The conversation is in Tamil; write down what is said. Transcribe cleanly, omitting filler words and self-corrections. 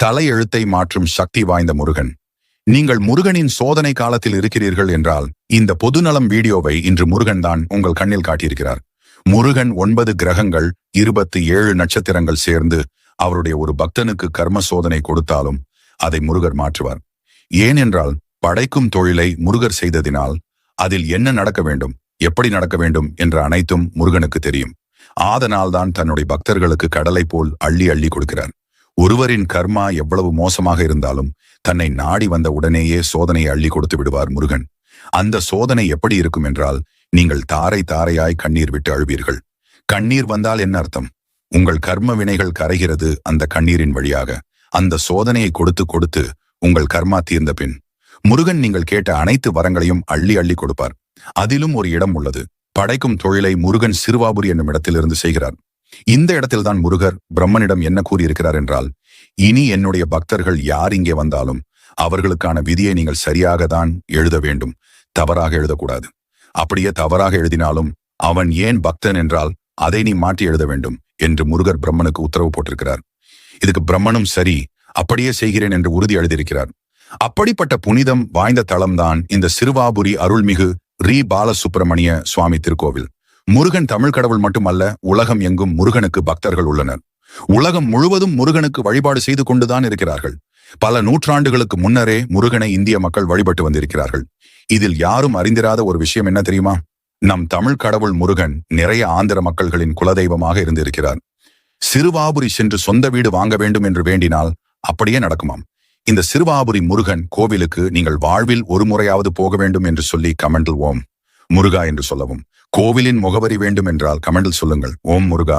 தலையெழுத்தை மாற்றும் சக்தி வாய்ந்த முருகன். நீங்கள் முருகனின் சோதனை காலத்தில் இருக்கிறீர்கள் என்றால் இந்த பொதுநலம் வீடியோவை இன்று முருகன் தான் உங்கள் கண்ணில் காட்டியிருக்கிறார். முருகன் 9 கிரகங்கள் 27 நட்சத்திரங்கள் சேர்ந்து அவருடைய ஒரு பக்தனுக்கு கர்ம சோதனை கொடுத்தாலும் அதை முருகர் மாற்றுவார். ஏனென்றால் படைக்கும் தொழிலை முருகர் செய்ததினால் அதில் என்ன நடக்க வேண்டும், எப்படி நடக்க வேண்டும் என்ற அனைத்தும் முருகனுக்கு தெரியும். ஆதனால்தான் தன்னுடைய பக்தர்களுக்கு கடலை போல் அள்ளி அள்ளி கொடுக்கிறார். ஒருவரின் கர்மா எவ்வளவு மோசமாக இருந்தாலும் தன்னை நாடி வந்த உடனேயே சோதனையை அள்ளி கொடுத்து விடுவார் முருகன். அந்த சோதனை எப்படி இருக்கும் என்றால் நீங்கள் தாரை தாரையாய் கண்ணீர் விட்டு அழுவீர்கள். கண்ணீர் வந்தால் என்ன அர்த்தம்? உங்கள் கர்ம வினைகள் கரைகிறது அந்த கண்ணீரின் வழியாக. அந்த சோதனையை கொடுத்து கொடுத்து உங்கள் கர்மா தீர்ந்த பின் முருகன் நீங்கள் கேட்ட அனைத்து வரங்களையும் அள்ளி அள்ளி கொடுப்பார். அதிலும் ஒரு இடம் உள்ளது. படைக்கும் தொழிலை முருகன் சிறுவாபுரி என்னும் இடத்திலிருந்து செய்கிறார். இந்த இடத்தில்தான் முருகர் பிரம்மனிடம் என்ன கூறியிருக்கிறார் என்றால், இனி என்னுடைய பக்தர்கள் யார் இங்கே வந்தாலும் அவர்களுக்கான விதியை நீங்கள் சரியாக தான் எழுத வேண்டும், தவறாக எழுதக்கூடாது. அப்படியே தவறாக எழுதினாலும் அவன் ஏன் பக்தன் என்றால் அதை நீ மாற்றி எழுத வேண்டும் என்று முருகர் பிரம்மனுக்கு உத்தரவு போட்டிருக்கிறார். இதுக்கு பிரம்மனும் சரி, அப்படியே செய்கிறேன் என்று உறுதி எழுதியிருக்கிறார். அப்படிப்பட்ட புனிதம் வாய்ந்த தளம்தான் இந்த சிறுவாபுரி அருள்மிகு ரீ பாலசுப்பிரமணிய சுவாமி திருக்கோவில். முருகன் தமிழ் கடவுள் மட்டுமல்ல, உலகம் எங்கும் முருகனுக்கு பக்தர்கள் உள்ளனர். உலகம் முழுவதும் முருகனுக்கு வழிபாடு செய்து கொண்டுதான் இருக்கிறார்கள். பல நூற்றாண்டுகளுக்கு முன்னரே முருகனை இந்திய மக்கள் வழிபட்டு வந்திருக்கிறார்கள். இதில் யாரும் அறிந்திராத ஒரு விஷயம் என்ன தெரியுமா? நம் தமிழ் கடவுள் முருகன் நிறைய ஆந்திர மக்கள்களின் குலதெய்வமாக இருந்திருக்கிறார். சிறுவாபுரி சென்று சொந்த வீடு வாங்க வேண்டும் என்று வேண்டினால் அப்படியே நடக்குமாம். இந்த சிறுவாபுரி முருகன் கோவிலுக்கு நீங்கள் வாழ்வில் ஒரு முறையாவது போக வேண்டும் என்று சொல்லி கமெண்டில் ஓம் முருகா என்று சொல்லவும். கோவிலின் முகவரி வேண்டும் என்றால் கமெண்டில் சொல்லுங்கள், ஓம் முருகா.